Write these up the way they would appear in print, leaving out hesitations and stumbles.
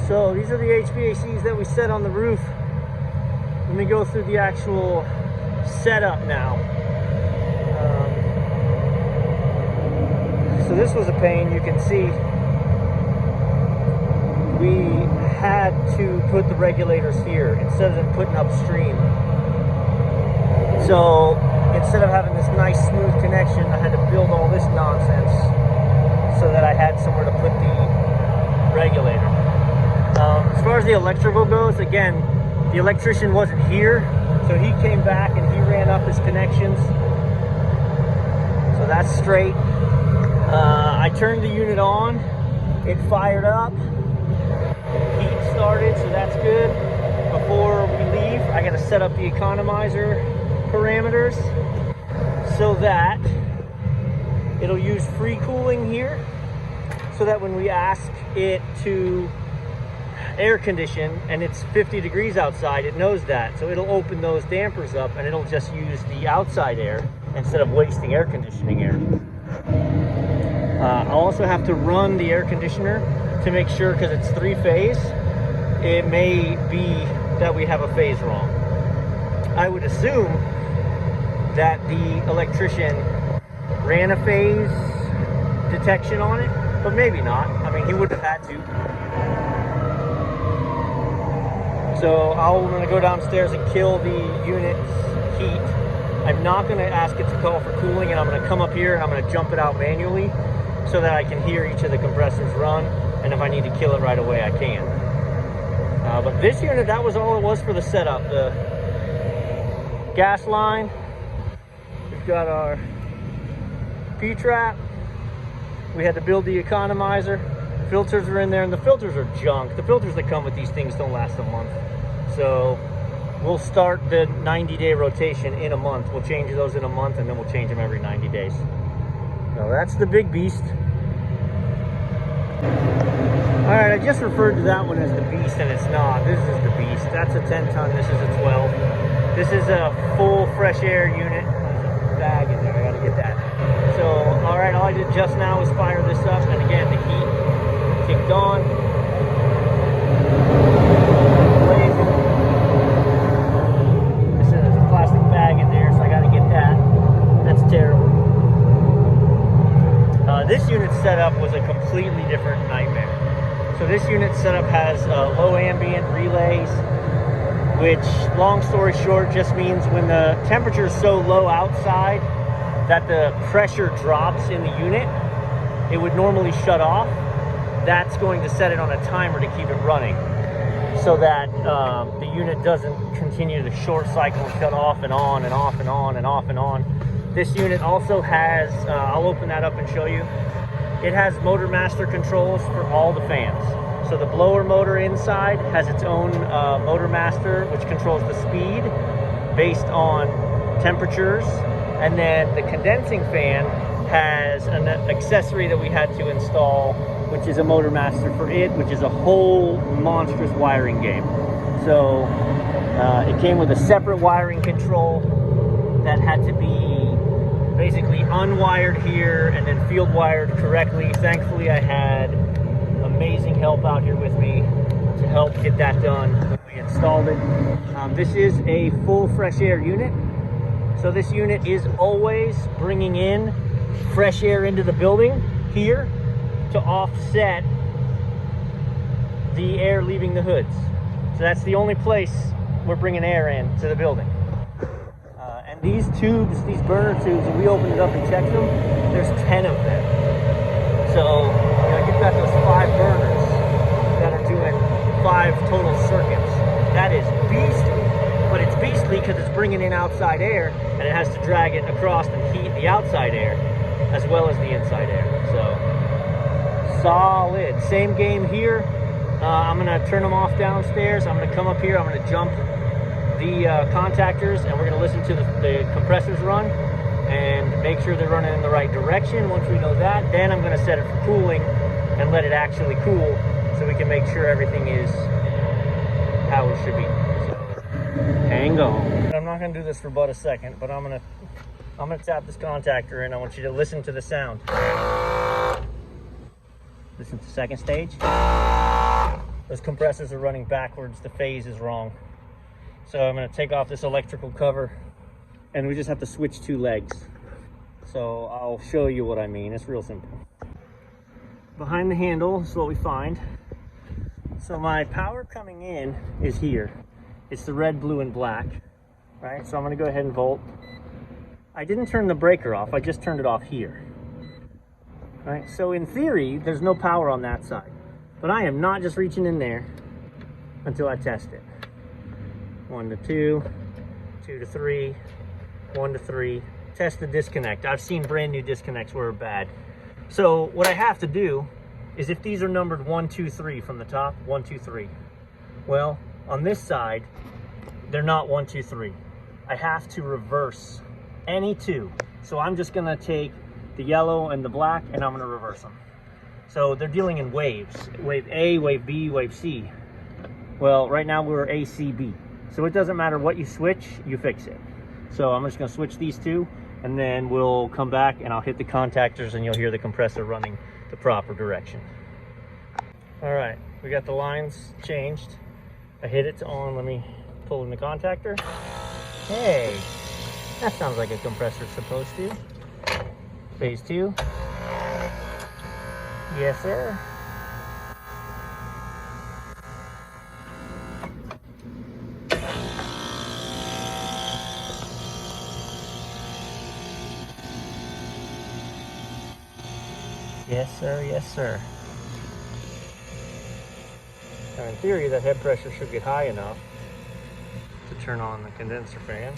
So these are the HVACs that we set on the roof. Let me go through the actual setup now. So this was a pain, you can see. We had to put the regulators here instead of them putting upstream. So instead of having this nice smooth connection, I had to build all this nonsense so that I had somewhere to put the regulator. As far as the electrical goes, again, the electrician wasn't here, so he came back and he ran up his connections. So that's straight. I turned the unit on, it fired up, heat started, so that's good. Before we leave, I gotta set up the economizer parameters so that it'll use free cooling here, so that when we ask it to air condition and it's 50 degrees outside, it knows that. So it'll open those dampers up and it'll just use the outside air instead of wasting air conditioning air. I'll also have to run the air conditioner to make sure, because it's 3-phase, it may be that we have a phase wrong. I would assume that the electrician ran a phase detection on it, but maybe not. I mean, he would have had to. So I'm going to go downstairs and kill the unit's heat. I'm not going to ask it to call for cooling, and I'm going to come up here and I'm going to jump it out manually so that I can hear each of the compressors run, and if I need to kill it right away, I can. But this unit, that was all it was for the setup. The gas line, we've got our P-trap, we had to build the economizer, filters are in there, and the filters are junk. The filters that come with these things don't last a month. So we'll start the 90-day rotation in a month. We'll change those in a month, and then we'll change them every 90 days. So that's the big beast. All right, I just referred to that one as the beast, and it's not. This is the beast. That's a 10-ton, this is a 12. This is a full fresh air unit. There's a bag in there, I gotta get that. So, all right, all I did just now was fire this up, and again, the heat kicked on. Blazing. There's a plastic bag in there, so I gotta get that. That's terrible. This unit setup was a completely different nightmare. So this unit setup has low ambient relays, which, long story short, just means when the temperature is so low outside that the pressure drops in the unit, it would normally shut off. That's going to set it on a timer to keep it running, so that the unit doesn't continue to short cycle and shut off and on and off and on and off and on. This unit also has, I'll open that up and show you, it has motor master controls for all the fans. So the blower motor inside has its own motor master, which controls the speed based on temperatures. And then the condensing fan has an accessory that we had to install, which is a motor master for it, which is a whole monstrous wiring game. So it came with a separate wiring control that had to be basically unwired here and then field wired correctly. Thankfully, I had amazing help out here with me to help get that done when we installed it. This is a full fresh air unit. So this unit is always bringing in fresh air into the building here to offset the air leaving the hoods. So that's the only place we're bringing air in to the building. And these tubes, these burner tubes, when we opened it up and checked them, there's 10 of them. So, you know, you've got those 5 burners that are doing 5 total circuits. That is beastly, but it's beastly because it's bringing in outside air, and it has to drag it across and heat the outside air as well as the inside air. So, solid. Same game here. I'm gonna turn them off downstairs. I'm gonna come up here, I'm gonna jump the contactors, and we're going to listen to the compressors run and make sure they're running in the right direction. Once we know that, then I'm going to set it for cooling and let it actually cool so we can make sure everything is how it should be. So, hang on. I'm not going to do this for but a second, but I'm going to tap this contactor and I want you to listen to the sound. Listen to second stage. those compressors are running backwards. The phase is wrong. So I'm going to take off this electrical cover, and we just have to switch 2 legs. So I'll show you what I mean. It's real simple. Behind the handle is what we find. So my power coming in is here. It's the red, blue, and black, right? So I'm going to go ahead and volt. I didn't turn the breaker off. I just turned it off here, right? So in theory, there's no power on that side, but I am not just reaching in there until I test it. 1 to 2, 2 to 3, 1 to 3. Test the disconnect. I've seen brand new disconnects where they're bad. So what I have to do is, if these are numbered 1, 2, 3 from the top, 1, 2, 3. Well, on this side, they're not 1, 2, 3. I have to reverse any 2. So I'm just gonna take the yellow and the black, and I'm gonna reverse them. So they're dealing in waves. Wave A, wave B, wave C. Well, right now we're ACB. So it doesn't matter what you switch, you fix it. So I'm just gonna switch these 2, and then we'll come back and I'll hit the contactors and you'll hear the compressor running the proper direction. All right, we got the lines changed. I hit it to on. Let me pull in the contactor. Hey, that sounds like a compressor's supposed to. Phase 2. Yes, sir. Yes, sir. Yes, sir. Now, in theory, that head pressure should get high enough to turn on the condenser fan.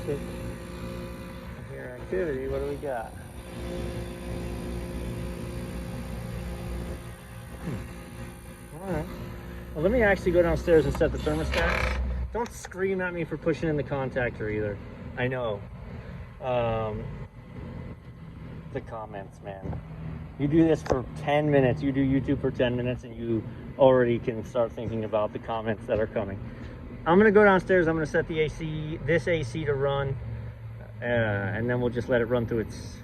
Check here, activity. What do we got? All right. Well, let me actually go downstairs and set the thermostats. Don't scream at me for pushing in the contactor either. I know. The comments, man. You do this for 10 minutes. You do YouTube for 10 minutes and you already can start thinking about the comments that are coming. I'm going to go downstairs. I'm going to set the AC, this AC to run. And then we'll just let it run through its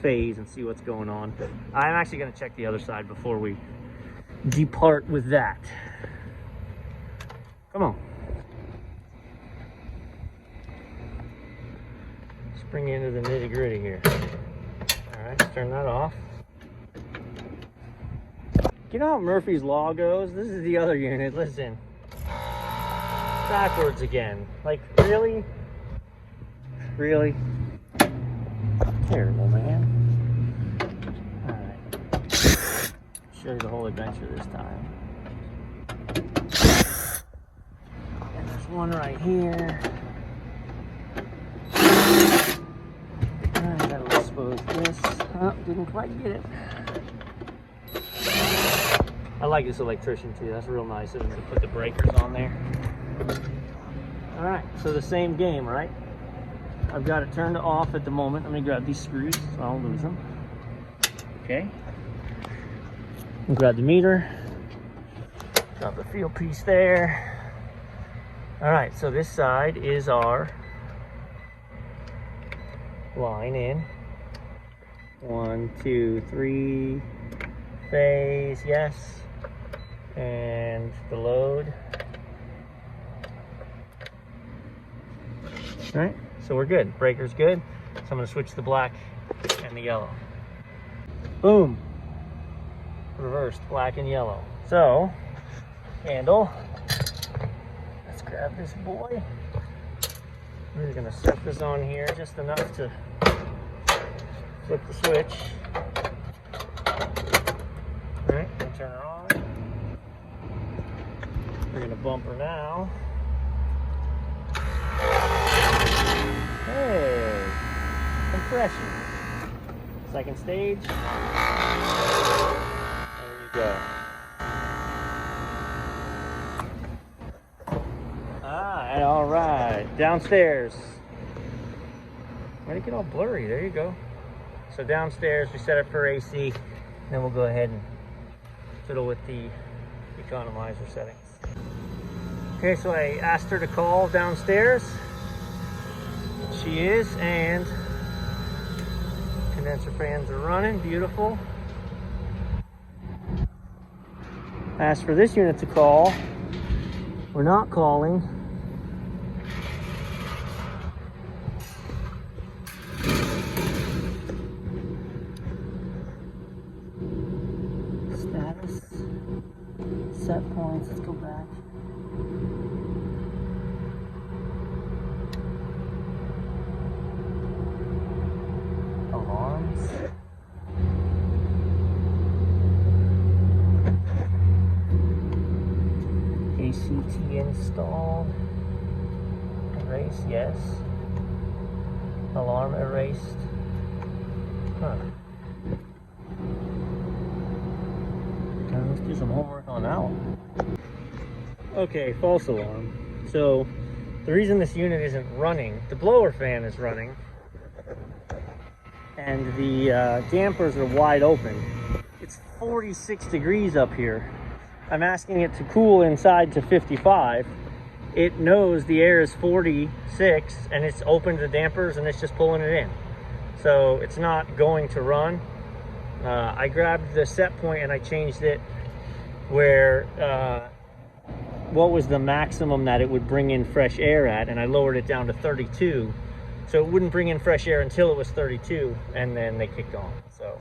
phase and see what's going on. I'm actually going to check the other side before we depart with that. Come on. Let's bring you into the nitty gritty here. All right, let's turn that off. You know how Murphy's Law goes? This is the other unit. Listen. Backwards again. Like, really? Really? Terrible, man. Show you the whole adventure this time. And there's one right here. I gotta expose this. Oh, didn't quite get it. I like this electrician too. That's real nice of him to put the breakers on there. All right, so the same game, right? I've got it turned off at the moment. Let me grab these screws so I don't lose them. Okay. Grab the meter, drop the field piece there. All right, so this side is our line in. 1, 2, 3, phase, yes. And the load. All right, so we're good. Breaker's good. So I'm gonna switch the black and the yellow. Boom. Reversed, black and yellow. So, handle. Let's grab this boy. We're gonna set this on here just enough to flip the switch. All right, and turn her on. We're gonna bump her now. Hey, compression. Second stage. Go. All right, downstairs. Why'd it get all blurry? There you go. So downstairs, we set it for AC, then we'll go ahead and fiddle with the economizer settings. Okay, so I asked her to call downstairs. She is, and condenser fans are running, beautiful. Asked for this unit to call. We're not calling. Status, set points, let's go back. Alarms. ACT installed. Erase, yes. Alarm erased. Huh. Let's do some homework on that one. Okay, false alarm. So the reason this unit isn't running, the blower fan is running, and the dampers are wide open. It's 46 degrees up here. I'm asking it to cool inside to 55. It knows the air is 46 and it's opened the dampers and it's just pulling it in. So it's not going to run. I grabbed the set point and I changed it where what was the maximum that it would bring in fresh air at, and I lowered it down to 32. So it wouldn't bring in fresh air until it was 32, and then they kicked on. So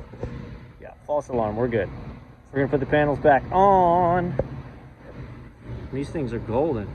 yeah, false alarm, we're good. We're gonna put the panels back on. These things are golden.